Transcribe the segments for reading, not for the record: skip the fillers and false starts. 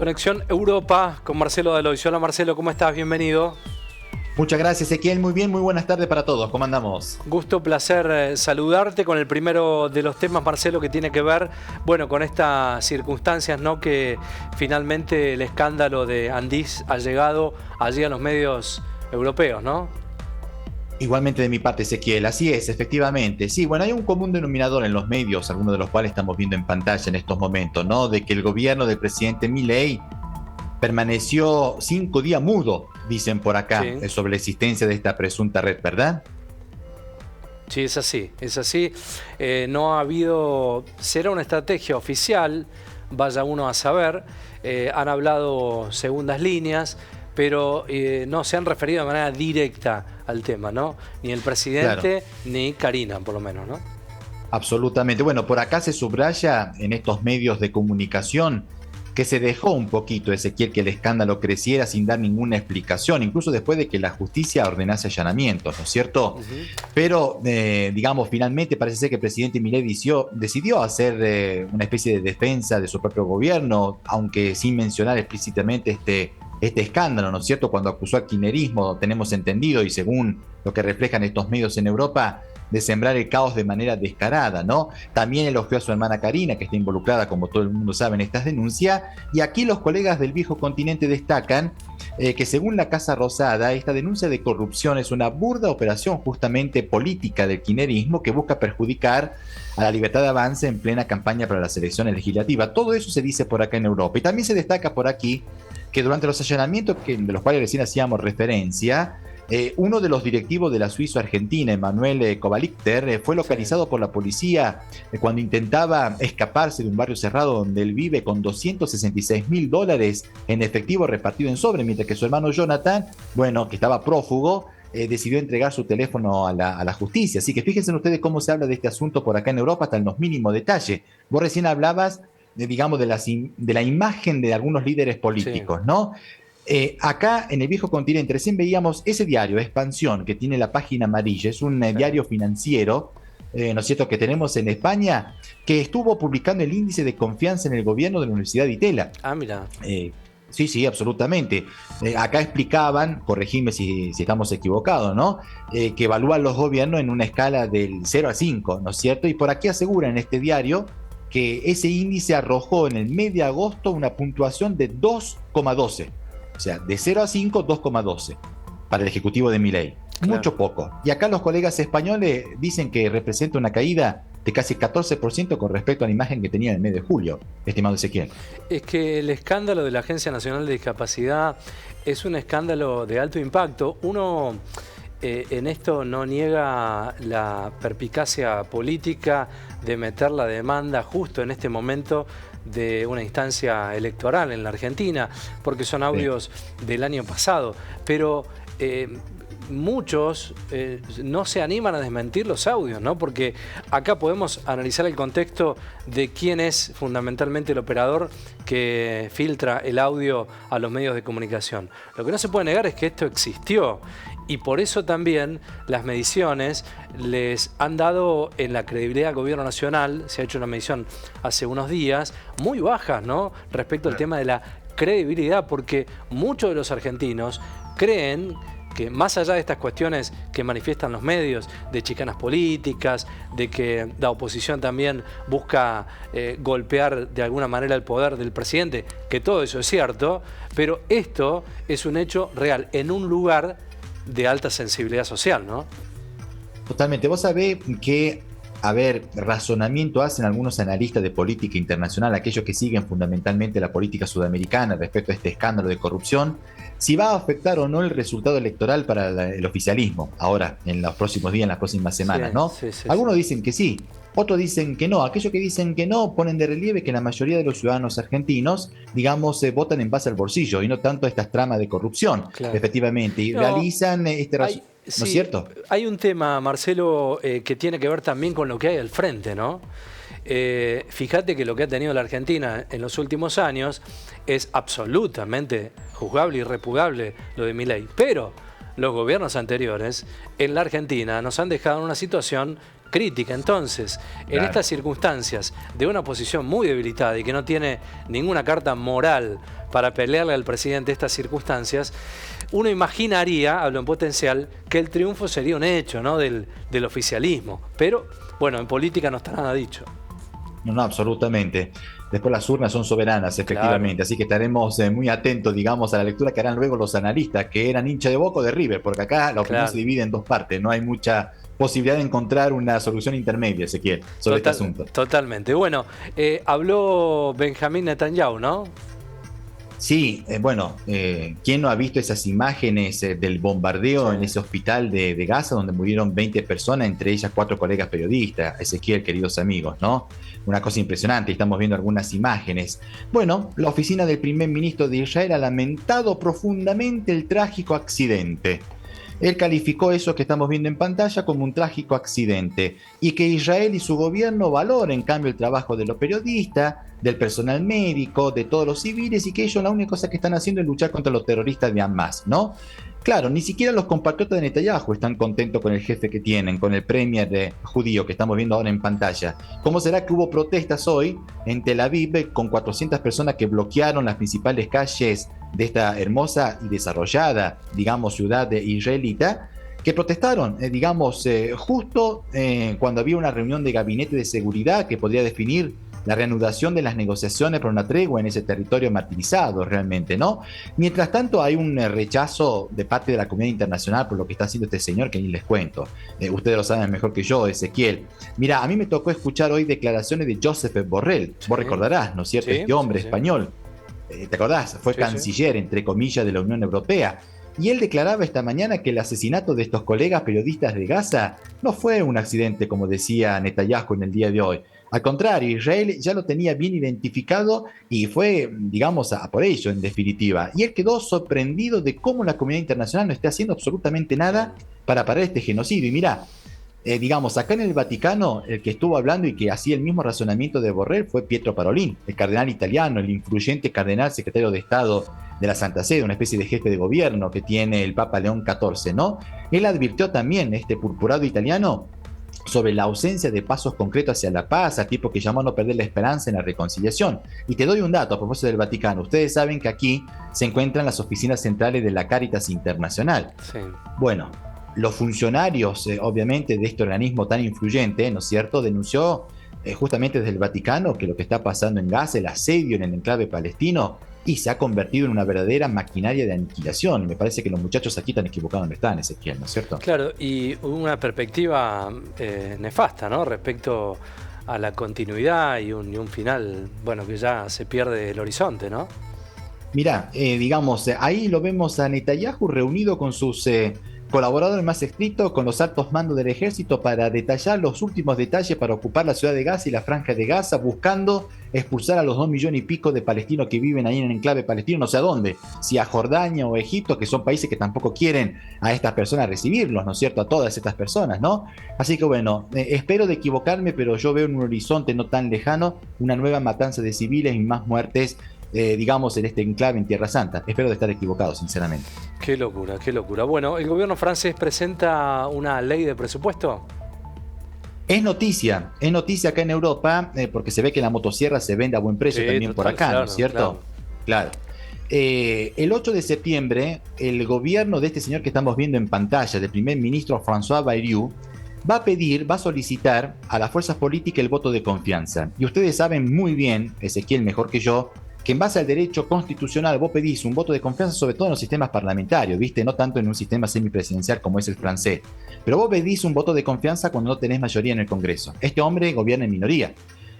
Conexión Europa con Marcelo Deloy. Hola Marcelo, ¿cómo estás? Bienvenido. Muchas gracias, Ezequiel. Muy bien, muy buenas tardes para todos. ¿Cómo andamos? Gusto, placer saludarte con el primero de los temas, Marcelo, que tiene que ver, bueno, con estas circunstancias, ¿no? Que finalmente el escándalo de Andis ha llegado allí a los medios europeos, ¿no? Igualmente de mi parte, Ezequiel. Así es, efectivamente. Sí, bueno, hay un común denominador en los medios, algunos de los cuales estamos viendo en pantalla en estos momentos, ¿no? De que el gobierno del presidente Milei permaneció 5 días mudo, dicen por acá, Sí. sobre la existencia de esta presunta red, ¿verdad? Sí, es así, es así. No ha habido, será una estrategia oficial, vaya uno a saber. Han hablado segundas líneas, pero no se han referido de manera directa al tema, ¿no? Ni el Claro. presidente ni Karina, por lo menos, ¿no? Absolutamente. Bueno, por acá se subraya en estos medios de comunicación que se dejó un poquito, Ezequiel, que el escándalo creciera sin dar ninguna explicación, incluso después de que la justicia ordenase allanamientos, ¿no es cierto? Ujú. Pero, digamos, finalmente parece ser que el presidente Milei decidió hacer una especie de defensa de su propio gobierno, aunque sin mencionar explícitamente este escándalo, ¿no es cierto? Cuando acusó al kirchnerismo, tenemos entendido, y según lo que reflejan estos medios en Europa, de sembrar el caos de manera descarada, ¿no? También elogió a su hermana Karina, que está involucrada, como todo el mundo sabe, en estas denuncias, y aquí los colegas del viejo continente destacan que según la Casa Rosada, esta denuncia de corrupción es una burda operación justamente política del kirchnerismo que busca perjudicar a la libertad de avance en plena campaña para las elecciones legislativas. Todo eso se dice por acá en Europa. Y también se destaca por aquí que durante los allanamientos de los cuales recién hacíamos referencia, uno de los directivos de la Suizo-Argentina, Emanuel Kovalikter, fue Sí. localizado por la policía cuando intentaba escaparse de un barrio cerrado donde él vive con $266.000 en efectivo repartido en sobre, mientras que su hermano Jonathan, bueno, que estaba prófugo, decidió entregar su teléfono a la justicia. Así que fíjense ustedes cómo se habla de este asunto por acá en Europa hasta en los mínimos detalles. Vos recién hablabas, digamos, de la imagen de algunos líderes Sí. políticos, ¿no? Acá en el viejo continente recién veíamos ese diario, Expansión, que tiene la página amarilla, es un Sí. diario financiero, ¿no es cierto?, que tenemos en España, que estuvo publicando el índice de confianza en el gobierno de la Universidad de Itela. Ah, mira. Eh, sí, sí, absolutamente. Acá explicaban, corregime si estamos equivocados, ¿no? Que evalúan los gobiernos en una escala del 0 a 5, ¿no es cierto? Y por aquí aseguran en este diario que ese índice arrojó en el mes de agosto una puntuación de 2,12. O sea, de 0 a 5, 2,12 para el ejecutivo de Milei. Claro. Mucho poco. Y acá los colegas españoles dicen que representa una caída de casi 14% con respecto a la imagen que tenía en el mes de julio, estimado Ezequiel. Es que el escándalo de la Agencia Nacional de Discapacidad es un escándalo de alto impacto. Uno en esto no niega la perspicacia política de meter la demanda justo en este momento de una instancia electoral en la Argentina, porque son Sí. audios del año pasado. Pero muchos no se animan a desmentir los audios, ¿no? Porque acá podemos analizar el contexto de quién es fundamentalmente el operador que filtra el audio a los medios de comunicación. Lo que no se puede negar es que esto existió y por eso también las mediciones les han dado en la credibilidad del gobierno nacional, se ha hecho una medición hace unos días, muy bajas, ¿no? Respecto al tema de la credibilidad, porque muchos de los argentinos creen que más allá de estas cuestiones que manifiestan los medios, de chicanas políticas, de que la oposición también busca golpear de alguna manera el poder del presidente, que todo eso es cierto, pero esto es un hecho real en un lugar de alta sensibilidad social, ¿no? Totalmente. Vos sabés que, a ver, razonamiento hacen algunos analistas de política internacional, aquellos que siguen fundamentalmente la política sudamericana respecto a este escándalo de corrupción, si va a afectar o no el resultado electoral para el oficialismo, ahora, en los próximos días, en las próximas Sí, semanas, ¿no? sí, sí, sí. Algunos dicen que sí, otros dicen que no. Aquellos que dicen que no ponen de relieve que la mayoría de los ciudadanos argentinos, digamos, votan en base al bolsillo y no tanto a estas tramas de corrupción, Claro. efectivamente, y No, realizan hay, ¿no es sí, cierto? hay un tema, Marcelo, que tiene que ver también con lo que hay al frente, ¿no? Fíjate que lo que ha tenido la Argentina en los últimos años es absolutamente juzgable y repudiable lo de Milei. Pero los gobiernos anteriores en la Argentina nos han dejado en una situación crítica. Entonces, en estas circunstancias de una posición muy debilitada y que no tiene ninguna carta moral para pelearle al presidente estas circunstancias, uno imaginaría, hablo en potencial, que el triunfo sería un hecho, ¿no?, del oficialismo. Pero, bueno, en política no está nada dicho. No, absolutamente. Después las urnas son soberanas, efectivamente, así que estaremos muy atentos, digamos, a la lectura que harán luego los analistas, que eran hincha de Boca o de River, porque acá la opinión se divide en dos partes, no hay mucha posibilidad de encontrar una solución intermedia, Ezequiel, sobre este asunto. Totalmente. Bueno, habló Benjamín Netanyahu, ¿no? Sí, ¿quién no ha visto esas imágenes del bombardeo en ese hospital de Gaza donde murieron 20 personas, entre ellas 4 colegas periodistas? Ezequiel, queridos amigos, ¿no? Una cosa impresionante, estamos viendo algunas imágenes. Bueno, la oficina del primer ministro de Israel ha lamentado profundamente el trágico accidente. Él calificó eso que estamos viendo en pantalla como un trágico accidente y que Israel y su gobierno valoren en cambio el trabajo de los periodistas, del personal médico, de todos los civiles y que ellos la única cosa que están haciendo es luchar contra los terroristas de Hamas, ¿no? Claro, ni siquiera los compatriotas de Netanyahu están contentos con el jefe que tienen, con el premier judío que estamos viendo ahora en pantalla. ¿Cómo será que hubo protestas hoy en Tel Aviv con 400 personas que bloquearon las principales calles de esta hermosa y desarrollada, digamos, ciudad israelita, que protestaron, justo cuando había una reunión de gabinete de seguridad que podría definir la reanudación de las negociaciones por una tregua en ese territorio martirizado realmente, ¿no? Mientras tanto hay un rechazo de parte de la comunidad internacional por lo que está haciendo este señor, que ni les cuento. Ustedes lo saben mejor que yo, Ezequiel. Mira, a mí me tocó escuchar hoy declaraciones de Josep Borrell. Vos recordarás, ¿no es cierto? Este hombre español. ¿Te acordás? Fue canciller, entre comillas, de la Unión Europea. Y él declaraba esta mañana que el asesinato de estos colegas periodistas de Gaza no fue un accidente, como decía Netanyahu en el día de hoy. Al contrario, Israel ya lo tenía bien identificado y fue, digamos, a por ello, en definitiva. Y él quedó sorprendido de cómo la comunidad internacional no está haciendo absolutamente nada para parar este genocidio. Y mirá, acá en el Vaticano, el que estuvo hablando y que hacía el mismo razonamiento de Borrell fue Pietro Parolin, el cardenal italiano, el influyente cardenal secretario de Estado de la Santa Sede, una especie de jefe de gobierno que tiene el Papa León XIV, ¿no? Él advirtió también, este purpurado italiano, sobre la ausencia de pasos concretos hacia la paz, a tipo que llamó a no perder la esperanza en la reconciliación. Y te doy un dato a propósito del Vaticano. Ustedes saben que aquí se encuentran las oficinas centrales de la Cáritas Internacional. Sí. Bueno, los funcionarios, obviamente, de este organismo tan influyente, ¿no es cierto?, denunció justamente desde el Vaticano que lo que está pasando en Gaza, el asedio en el enclave palestino, y se ha convertido en una verdadera maquinaria de aniquilación. Y me parece que los muchachos aquí tan equivocados no están, Ezequiel, ¿no es cierto? Claro, y una perspectiva nefasta, ¿no?, respecto a la continuidad y un final, bueno, que ya se pierde el horizonte, ¿no? Mirá, ahí lo vemos a Netanyahu reunido con sus colaboradores más estrictos, con los altos mandos del ejército, para detallar los últimos detalles para ocupar la ciudad de Gaza y la franja de Gaza, buscando expulsar a los 2 millones y pico de palestinos que viven ahí en el enclave palestino, no sé a dónde, si a Jordania o Egipto, que son países que tampoco quieren a estas personas recibirlos, ¿no es cierto?, a todas estas personas, ¿no? Así que bueno, espero de equivocarme, pero yo veo en un horizonte no tan lejano una nueva matanza de civiles y más muertes, en este enclave en Tierra Santa. Espero de estar equivocado, sinceramente. Qué locura, qué locura. Bueno, ¿el gobierno francés presenta una ley de presupuesto? Es noticia acá en Europa, porque se ve que la motosierra se vende a buen precio también por acá, claro, ¿no es cierto? Claro. El 8 de septiembre, el gobierno de este señor que estamos viendo en pantalla, del primer ministro François Bayrou, va a solicitar a las fuerzas políticas el voto de confianza. Y ustedes saben muy bien, Ezequiel mejor que yo, que en base al derecho constitucional vos pedís un voto de confianza, sobre todo en los sistemas parlamentarios, ¿viste? No tanto en un sistema semipresidencial como es el francés. Pero vos pedís un voto de confianza cuando no tenés mayoría en el Congreso. Este hombre gobierna en minoría.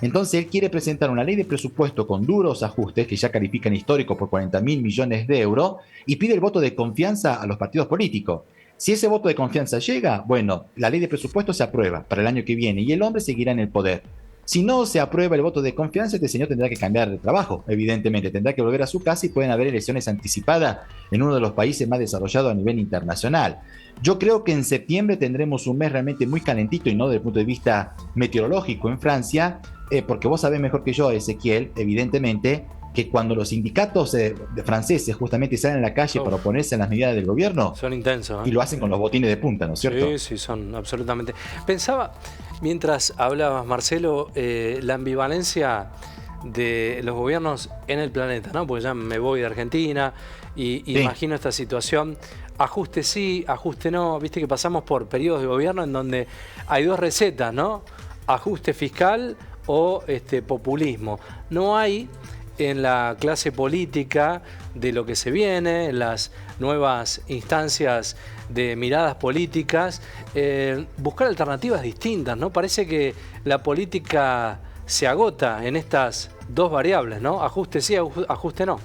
Entonces él quiere presentar una ley de presupuesto con duros ajustes, que ya califican histórico por 40.000 millones de euros, y pide el voto de confianza a los partidos políticos. Si ese voto de confianza llega, bueno, la ley de presupuesto se aprueba para el año que viene y el hombre seguirá en el poder. Si no se aprueba el voto de confianza, este señor tendrá que cambiar de trabajo, evidentemente. Tendrá que volver a su casa y pueden haber elecciones anticipadas en uno de los países más desarrollados a nivel internacional. Yo creo que en septiembre tendremos un mes realmente muy calentito, y no desde el punto de vista meteorológico en Francia, porque vos sabés mejor que yo, Ezequiel, evidentemente, que cuando los sindicatos franceses justamente salen a la calle para oponerse a las medidas del gobierno, son intensos, y lo hacen con los botines de punta, ¿no es cierto? Sí, sí, son absolutamente. Pensaba, mientras hablabas, Marcelo, la ambivalencia de los gobiernos en el planeta, ¿no? Porque ya me voy de Argentina y Sí. imagino esta situación. Ajuste sí, ajuste no. Viste que pasamos por periodos de gobierno en donde hay dos recetas, ¿no? Ajuste fiscal o populismo. No hay en la clase política de lo que se viene, en las nuevas instancias de miradas políticas, buscar alternativas distintas, ¿no? Parece que la política se agota en estas dos variables, ¿no? Ajuste sí, ajuste no.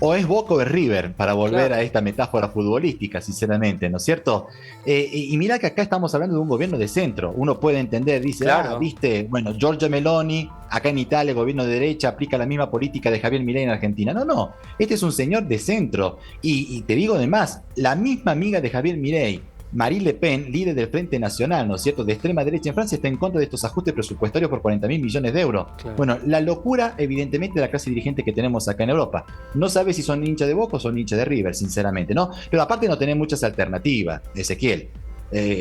O es Boca o es River, para volver Claro. a esta metáfora futbolística, sinceramente, ¿no es cierto? Y mira que acá estamos hablando de un gobierno de centro. Uno puede entender, dice, Claro. viste, bueno, Giorgia Meloni, acá en Italia, el gobierno de derecha, aplica la misma política de Javier Milei en Argentina. No, no, este es un señor de centro. Y te digo además, la misma amiga de Javier Milei, Marine Le Pen, líder del Frente Nacional, ¿no es cierto?, de extrema derecha en Francia, está en contra de estos ajustes presupuestarios por 40.000 millones de euros. Claro. Bueno, la locura, evidentemente, de la clase dirigente que tenemos acá en Europa. No sabe si son hinchas de Boca o son hinchas de River, sinceramente, ¿no? Pero aparte no tenés muchas alternativas, Ezequiel.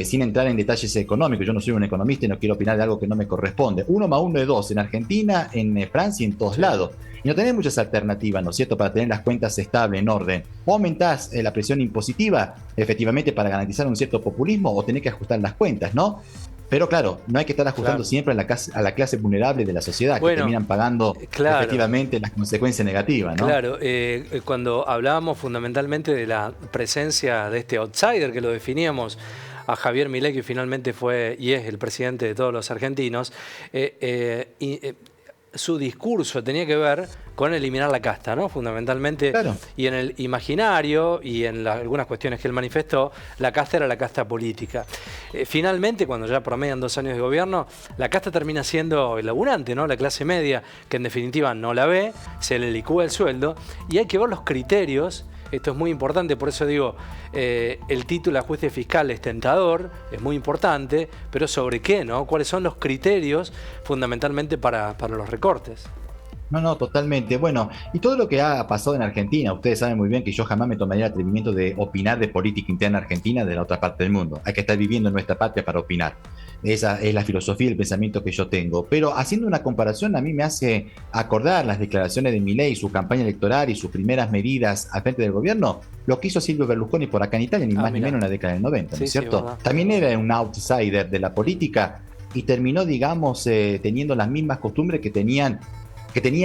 Sin entrar en detalles económicos, yo no soy un economista y no quiero opinar de algo que no me corresponde. 1 más 1 es 2, en Argentina, en Francia y en todos lados. Y no tenés muchas alternativas, ¿no es cierto?, para tener las cuentas estables, en orden. O aumentás la presión impositiva, efectivamente, para garantizar un cierto populismo, o tenés que ajustar las cuentas, ¿no? Pero claro, no hay que estar ajustando siempre a la clase vulnerable de la sociedad, que terminan pagando efectivamente las consecuencias negativas, ¿no? Claro, cuando hablábamos fundamentalmente de la presencia de este outsider, que lo definíamos a Javier Milei, que finalmente fue y es el presidente de todos los argentinos, su discurso tenía que ver con eliminar la casta, ¿no? Fundamentalmente, Claro. y en el imaginario y en algunas cuestiones que él manifestó, la casta era la casta política. Finalmente, cuando ya promedian 2 años de gobierno, la casta termina siendo el laburante, ¿no? La clase media, que en definitiva no la ve, se le licúa el sueldo, y hay que ver los criterios. Esto es muy importante, por eso digo, el título ajuste fiscal es tentador, es muy importante, pero ¿sobre qué, no? ¿Cuáles son los criterios fundamentalmente para los recortes? No, no, totalmente. Bueno, y todo lo que ha pasado en Argentina, ustedes saben muy bien que yo jamás me tomaría el atrevimiento de opinar de política interna argentina de la otra parte del mundo. Hay que estar viviendo en nuestra patria para opinar. Esa es la filosofía y el pensamiento que yo tengo. Pero haciendo una comparación, a mí me hace acordar las declaraciones de Milei, su campaña electoral y sus primeras medidas al frente del gobierno, lo que hizo Silvio Berlusconi por acá en Italia, ni más ni menos en la década del 90, ¿no es cierto? Sí, también era un outsider de la política y terminó, digamos, teniendo las mismas costumbres que tenía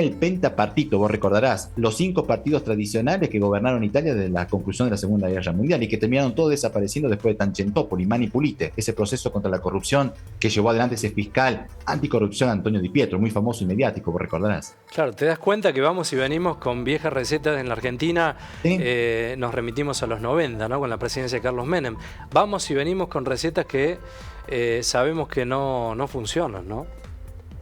el pentapartito, vos recordarás, los 5 partidos tradicionales que gobernaron Italia desde la conclusión de la Segunda Guerra Mundial y que terminaron todos desapareciendo después de Tangentopoli, Mani Pulite, ese proceso contra la corrupción que llevó adelante ese fiscal anticorrupción Antonio Di Pietro, muy famoso y mediático, vos recordarás. Claro, te das cuenta que vamos y venimos con viejas recetas en la Argentina, ¿sí? Nos remitimos a los 90, ¿no? Con la presidencia de Carlos Menem. Vamos y venimos con recetas que sabemos que no funcionan, ¿no?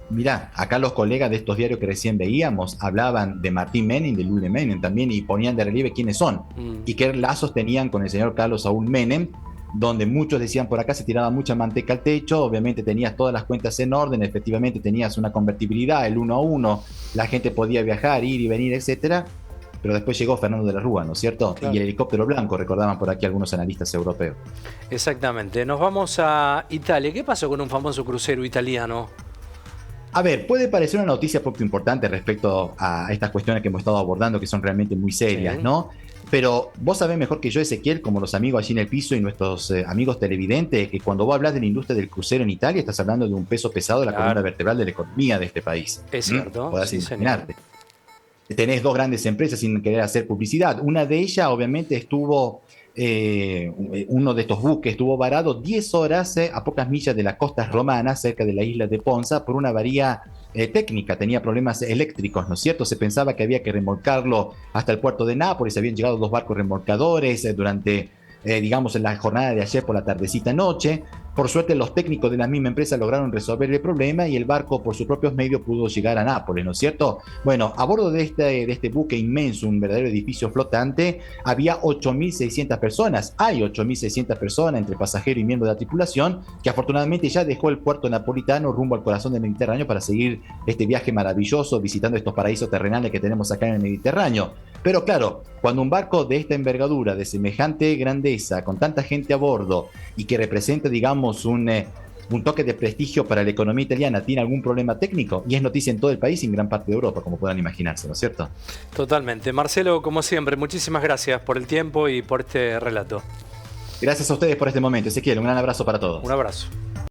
Mirá, acá los colegas de estos diarios que recién veíamos hablaban de Martín Menem, de Lule Menem también, y ponían de relieve quiénes son y qué lazos tenían con el señor Carlos Saúl Menem, donde muchos decían por acá se tiraba mucha manteca al techo, obviamente tenías todas las cuentas en orden, efectivamente tenías una convertibilidad, el 1 a 1, la gente podía viajar, ir y venir, etcétera, pero después llegó Fernando de la Rúa, ¿no es cierto? Claro. Y el helicóptero blanco, recordaban por aquí algunos analistas europeos. Exactamente. Nos vamos a Italia. ¿Qué pasó con un famoso crucero italiano? A ver, puede parecer una noticia poco importante respecto a estas cuestiones que hemos estado abordando, que son realmente muy serias, sí, ¿no? Pero vos sabés mejor que yo, Ezequiel, como los amigos allí en el piso y nuestros amigos televidentes, que cuando vos hablas de la industria del crucero en Italia, estás hablando de un peso pesado de la columna vertebral de la economía de este país. Es cierto. Podés imaginarte. Tenés 2 grandes empresas sin querer hacer publicidad. Una de ellas, obviamente, estuvo... uno de estos buques estuvo varado 10 horas a pocas millas de las costas romanas, cerca de la isla de Ponza, por una avería técnica, tenía problemas eléctricos, ¿no es cierto? Se pensaba que había que remolcarlo hasta el puerto de Nápoles, habían llegado 2 barcos remolcadores durante, digamos, en la jornada de ayer por la tardecita noche, Por suerte, los técnicos de la misma empresa lograron resolver el problema y el barco, por sus propios medios, pudo llegar a Nápoles, ¿no es cierto? Bueno, a bordo de este buque inmenso, un verdadero edificio flotante, había 8.600 personas. Hay 8.600 personas entre pasajero y miembro de la tripulación, que afortunadamente ya dejó el puerto napolitano rumbo al corazón del Mediterráneo para seguir este viaje maravilloso, visitando estos paraísos terrenales que tenemos acá en el Mediterráneo. Pero claro, cuando un barco de esta envergadura, de semejante grandeza, con tanta gente a bordo y que representa, digamos, un toque de prestigio para la economía italiana, tiene algún problema técnico, y es noticia en todo el país y en gran parte de Europa, como puedan imaginarse, ¿no es cierto? Totalmente. Marcelo, como siempre, muchísimas gracias por el tiempo y por este relato. Gracias a ustedes por este momento. Ezequiel, un gran abrazo para todos. Un abrazo.